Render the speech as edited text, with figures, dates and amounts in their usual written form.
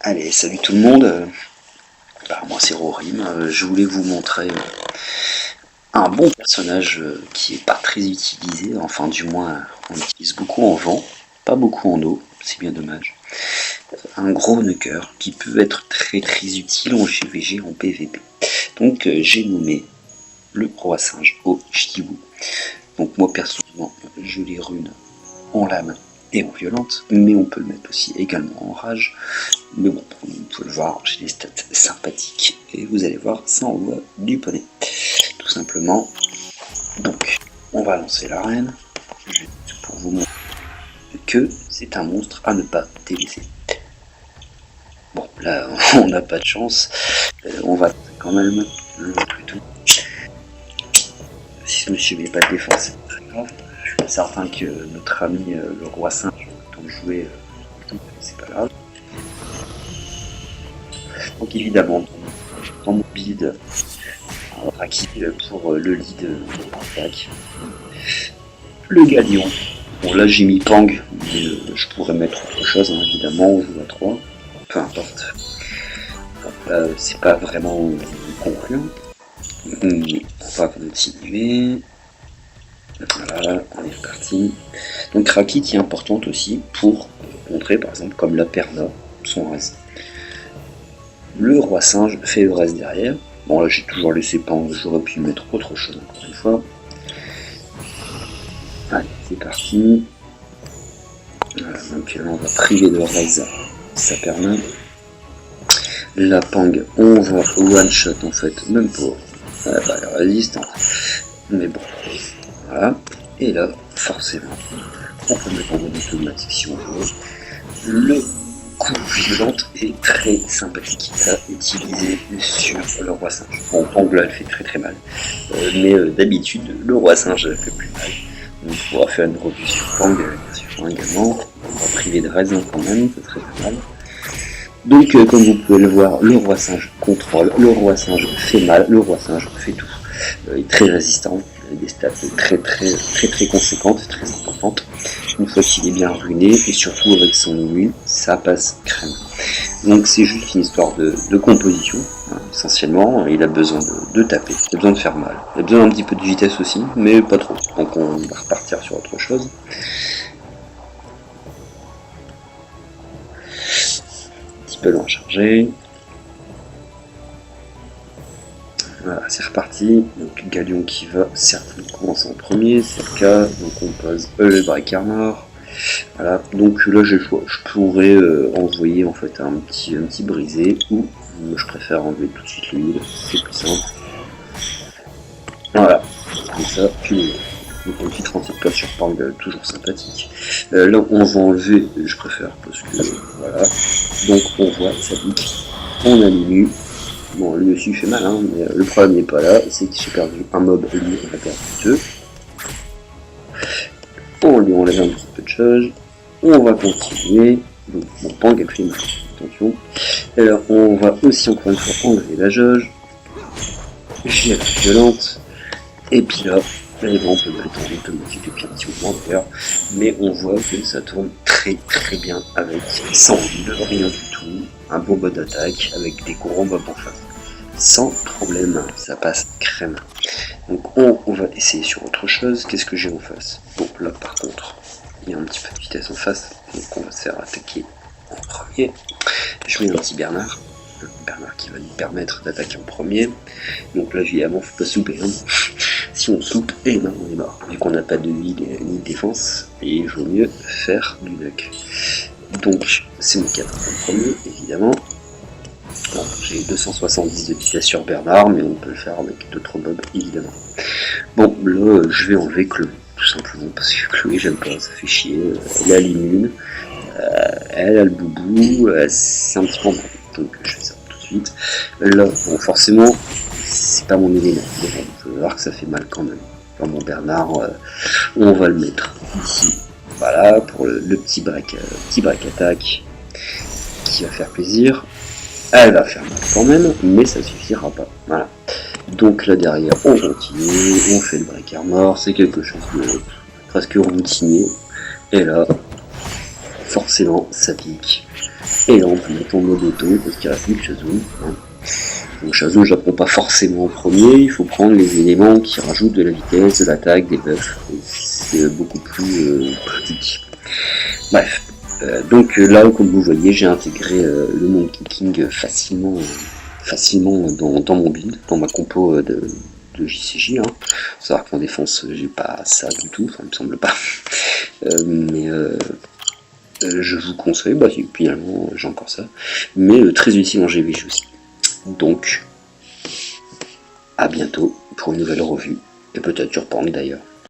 Allez, salut tout le monde. Moi c'est Rorim. Je voulais vous montrer un bon personnage qui est pas très utilisé. Enfin, du moins, on l'utilise beaucoup en vent, pas beaucoup en eau. C'est bien dommage. Un gros knocker qui peut être très utile en GVG, en PVP. Donc j'ai nommé le roi singe au Chibu. Donc moi personnellement, je les rune en lame et en violente, mais on peut le mettre aussi également en rage. Mais bon, vous pouvez le voir, j'ai des stats sympathiques et vous allez voir, ça envoie du poney. Tout simplement. Donc, on va lancer l'arène pour vous montrer que c'est un monstre à ne pas délaisser. Bon, là, on n'a pas de chance. On va quand même plutôt. Si ce monsieur ne met pas de défense, c'est très grave. Je suis certain que notre ami le roi singe, dont jouer, c'est pas grave. Donc évidemment, dans mon build, Raki pour le lead d'attaque. Le galion. Bon là j'ai mis Pang, mais je pourrais mettre autre chose évidemment, on joue à 3. Peu importe. C'est pas vraiment concluant. On va continuer. Voilà, on est reparti. Donc Raki qui est importante aussi pour montrer par exemple comme la Perna, son reste. Le roi singe fait le reste derrière. Bon là j'ai toujours laissé Pang, j'aurais pu mettre autre chose encore une fois. Allez, c'est parti. Voilà, donc là on va priver de raise sa Perna. La Pang, on va one shot en fait, même pas. Elle résiste, mais bon. Voilà. Et là, forcément, on peut mettre en mode automatique si on veut. Le coup violente est très sympathique à utiliser sur le roi singe. Bon, Pang là, elle fait très mal. Mais d'habitude, le roi singe fait plus mal. Donc, on pourra faire une revue sur Pang, également. On va priver de raisin quand même, c'est très mal. Donc, comme vous pouvez le voir, le roi singe contrôle, le roi singe fait mal, le roi singe fait tout. Il est très résistant, il a des stats très conséquentes, très importantes. Une fois qu'il est bien ruiné, et surtout avec son immune, ça passe crème. Donc c'est juste une histoire de composition, essentiellement. Il a besoin de taper, il a besoin de faire mal. Il a besoin d'un petit peu de vitesse aussi, mais pas trop. Donc on va repartir sur autre chose. Peu loin chargé. Voilà, c'est reparti. Donc Galion qui va certainement commencer en premier, c'est le cas. Donc on pose le break armor. Voilà, donc là j'ai le choix. Je pourrais envoyer en fait un petit brisé ou je préfère enlever tout de suite l'huile, c'est plus simple. Voilà, comme ça, puis donc un petit 37 pas sur Pang, toujours sympathique. Là on va enlever, je préfère parce que voilà. Donc on voit ça pique. On a mis. Bon lui aussi il fait mal, mais le problème n'est pas là, c'est que j'ai perdu un mob, lui on a perdu 2. On lui enlève un petit peu de choses. On va continuer. Donc mon Pang a pris mal. Attention. Alors on va aussi encore une fois enlever la jauge. J'ai la violente. Et puis là, on peut le mettre en automatique depuis un petit moment d'ailleurs, mais on voit que ça tourne très bien avec sans rien du tout, un bon mode d'attaque avec des gros mobs en face. Sans problème, ça passe crème. Donc on va essayer sur autre chose. Qu'est-ce que j'ai en face? Bon là par contre, il y a un petit peu de vitesse en face, donc on va se faire attaquer en premier. Je mets un petit Bernard qui va nous permettre d'attaquer en premier. Donc là évidemment faut pas souper. Si on soupe, et ben on est mort. Vu qu'on n'a pas de vie ni de défense, et il vaut mieux faire du knock. Donc c'est mon 4 en premier, évidemment. Bon, j'ai 270 de vitesse sur Bernard, mais on peut le faire avec d'autres mobs, évidemment. Bon, là je vais enlever Chloé, tout simplement, parce que Chloé j'aime pas, ça fait chier. Elle a l'immune, elle a le boubou, c'est un petit peu bon. Donc je fais ça tout de suite. Là, bon, forcément, c'est pas mon élément. Bon, on peut voir que ça fait mal quand même. Dans mon Bernard, on va le mettre ici. Voilà, pour le petit break attaque qui va faire plaisir. Elle va faire mal quand même, mais ça suffira pas. Voilà. Donc là derrière, on continue, on fait le break armor, c'est quelque chose de presque routinier. Et là, forcément, ça pique. Et là on peut mettre en mode auto parce qu'il reste plus que Shazun. Hein. Donc Shazun je la prends pas forcément en premier, il faut prendre les éléments qui rajoutent de la vitesse, de l'attaque, des buffs. C'est beaucoup plus pratique. Bref. Donc là comme vous voyez j'ai intégré le Monkey King facilement dans mon build, dans ma compo de JCJ. Hein. Faut savoir qu'en défense j'ai pas ça du tout, ça me semble pas. Mais je vous conseille, bah finalement j'ai encore ça, mais très utile en GVG aussi. Donc à bientôt pour une nouvelle revue, et peut-être sur Pang d'ailleurs.